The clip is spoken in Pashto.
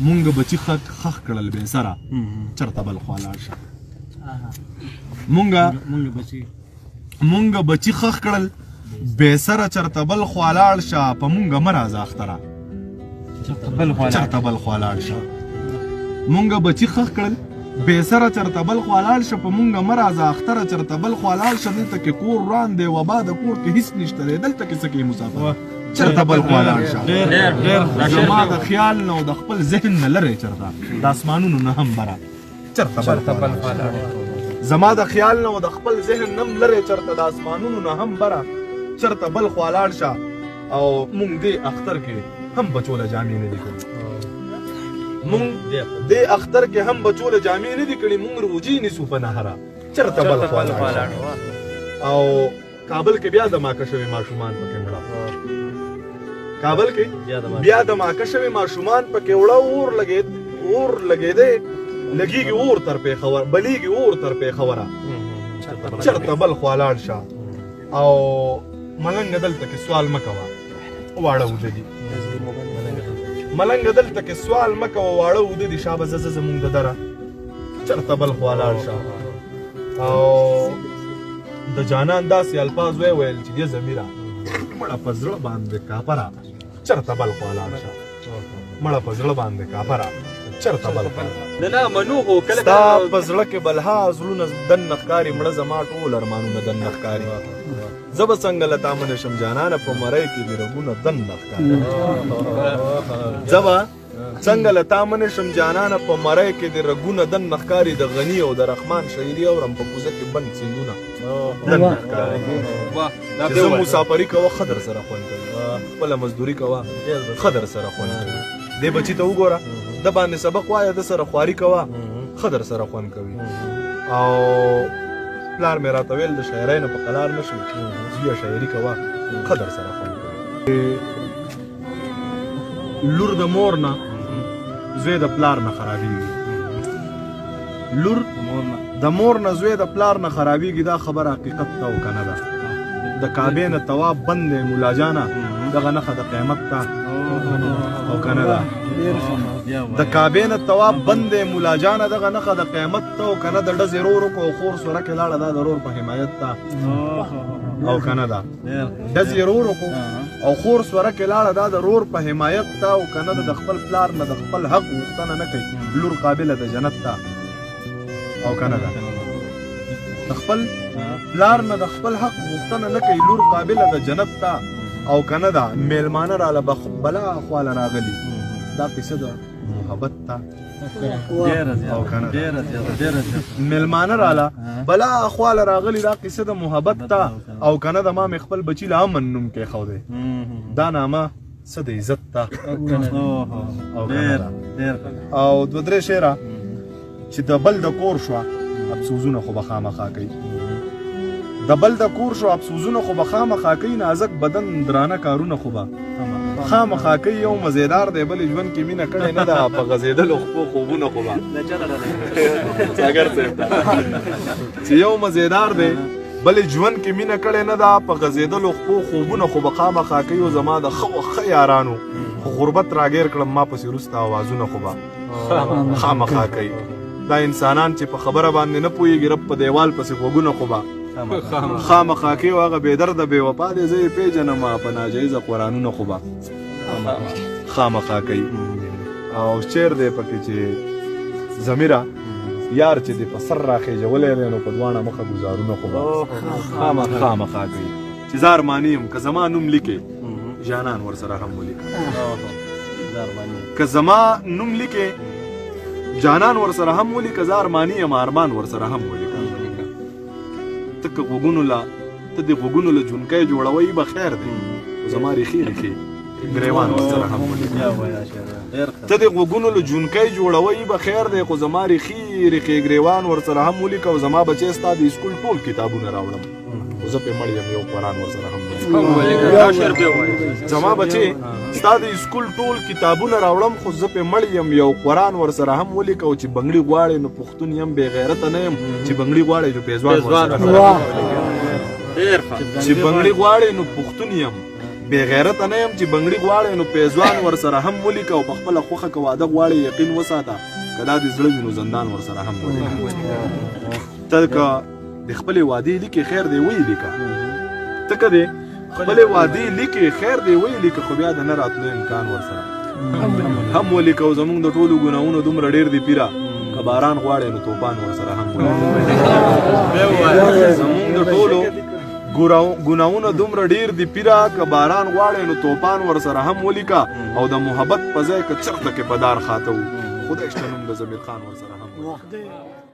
مونږ بچي خخ کړل بې سره چرته بل خوا لاړ شه مونږ بچي خخ کړل بې سره چرته بل خوا لاړ شه په مونږ مه راځه اختره چرته بل خوا لاړ شه مونږ بچي خخ کړل بې سره چرته بل خوا لاړ شه په مونږ مه راځه اختره چرته بل خوا لاړ شه دلته کې کور وران دی وبا د کور کې هېڅ نشته دی دلته کې څه کوي مسافر چرته بل خوا لاړ شه زما د خیال نه او د خپل ذهن نه لرې چرته د اسمانونو نه هم بره چرته بل خوا لاړ زما د خیال نه او د خپل ذهن نه هم لرې چرته د اسمانونو نه هم بره چرته بل خوا لاړ شه او مونږ دې اختر کې هم بچو له جامې نه دي کړي مونږ دې اختر کې هم بچو له جامې نه دي کړي مونږ روجي نیسو په نهره چرته بل خوا لاړ او کابل کې بیا دماکه شوي ماشومان پکې مړه کابل کې بیا دماکه شوي ماشومان پکې وړه اور لګېدی لګېږي اور تر پېښور بلیږي اور تر پېښوره چرته بل خوا لاړ شه او ملنګ دلته کې سوال مه کوه واړه اوده دي ملنګ دلته کې سوال مه کوه واړه اوده دي شابه زه زمونږ د دره چرته بل خوا لاړ شه او د جانان داسې الفاظ ویل چې دې ضمیره مړه په زړه باندې کاپره چرته بل خوا لاړ شه مړه په زړه باندې کاپره چرته بل خوا ستا په زړه کې بلها زړونه دننه ښکاري مړه زما ټول ارمانونه دننه ښکاري زه به څنګه له تا منې شم جانانه په مرۍ کې دې رګونه دننه ښکاري زه به څنګه له تا منې شم جانانه په مرۍ کې دې رګونه دننه ښکاري د غني او د رحمان شاعري اورم په کوزه کې بند سیندونه دننه ښکاري چې زه مسافري کوه ښه در سره خوند کوي خپله مزدوري کوه ښه در سره خوند کوي دې بچي ته وګوره د باندې سبق وایه د سره خواري کوه ښه در سره خوند کوي او پلار مې راته ویل د شاعرۍ نه په قلار نه شوي زویه شاعري کوه ښه در سره خوند کوي لور د مور نه زوی د پلار نه خرابېږي لور د مور نه زوی د پلار نه خرابېږي دا خبره حقیقت ته او که نه ده د کعبې نه طواف بند دی ملا جانه دغه نښه د قیامت ته او که نه ده د کعبې نه طواف بند دی ملا جانه دغه نښه د قیامت ته او که نه د ډزې رور وکړو او خور سوره کې لاړه دا د رور په حمایت ته او که نه ده ډزې رور وکړو او خور سوره کې لاړه دا د رور په حمایت ته او که نه د خپل پلار نه د خپل حق غوښتنه نه کوي لور قابله د جنت ته او که نه ده د خپل پلار نه د خپل حق غوښتنه نه کوي لور قابله د جنت ته او که نه ده میلمانه راله بلا خواله راغلي دا قصه ده محبت ته او که نه ده میلمانه راله بلا خواله راغلي دا قصه د محبت ته او که نه ده ما مې خپل بچي له امن نوم کېښودی دا نامه څه د عزت ته او که نه ده او دوه درې شعره چې د بل د کور شوه افسوزونه خو به خامخا کوي د بل د کور شو افسوزونه خو به خامخا کوي نازک بدن درانه کارونه خو به خامخا کوي یو مزیدار دی بلې ژوند کې مینه کړې نه ده په غځېدلو خپو خوبونه خو به ساګر صاحب چې یو مزیدار دی بلې ژوند کې مینه کړې نه ده په غځېدلو خپو خوبونه خو به خامخا کوي او زما د ښه یارانو خو غربت راګیر کړم ما پسې وروسته اوازونه خو به خامخا کوي دا انسانان چې په خبره باندې نه پوهېږي رب په دیوال پسې غوږونه خو به خامخا کوي او هغه بېدرده بېوفا دی زه یې پېژنم په ناجایزه قرآنونه خو به خامخا کوي او شعر دی پکې چې ضمیره یار چې دی په سر راخېژولی دی نو په دواړه مخه ګزارونه خو به خامخا کوي چې زه ارماني یم که زما نوم لیکې جانان ورسره هم ولیکه که زما نوم لیکې جانان ورسره هم ولیکه زه ارماني یم ارمان ورسره هم ولیکه ته که غوږونو له ته د غوږونو له جونکی جوړوئ به خیر دی خو زما ریښې ریښې ګریوان ورسره هم ولیکه ته د غوږونو له جونکی جوړوئ به خیر دی خو زما ریښې ریښې ګریوان ورسره هم ولیکه او زما بچی ستا د سکول ټول کتابونه راوړم خو زه پرې مړ یم یو قرآن ورسره هم زما بچی ستا د سکول ټول کتابونه راوړم خو زه پرې مړ یم یو قرآن ورسره هم ولیکه او چې بنګړي غواړې نو پښتون یم بې غیرته نه یم چې بنګړي غواړې نو پیزوان ورسره هم چې بنګړي غواړې نو پښتون یم بې غیرته نه یم چې بنګړي غواړې نو پیزوان ورسره هم ولیکه او په خپله خوښه که واده غواړې یقین وساته که دا دې زړه وي نو زندان ورسره هم ولیکه ته که د خپلې وعدې لیکې خیر دی ویې لیکه ته که د خپلې وعدې لیکې خیر دی ویې لیکه خو بیا د نه راتلو امکان ورسره هم ولیکه او زمونږ د ټولو ګناهونو دومره ډېر دي پیره که باران غواړې نو توپان ورسره هم ولیکه زمونږ د ټولو ګناهونه دومره ډیر دي پیره که باران غواړې نو توپان ورسره هم ولیکه او د محبت په ځای که چرته کې په دار خاته و خدای شته نوم د ضمیر خان ورسره هم ولیکه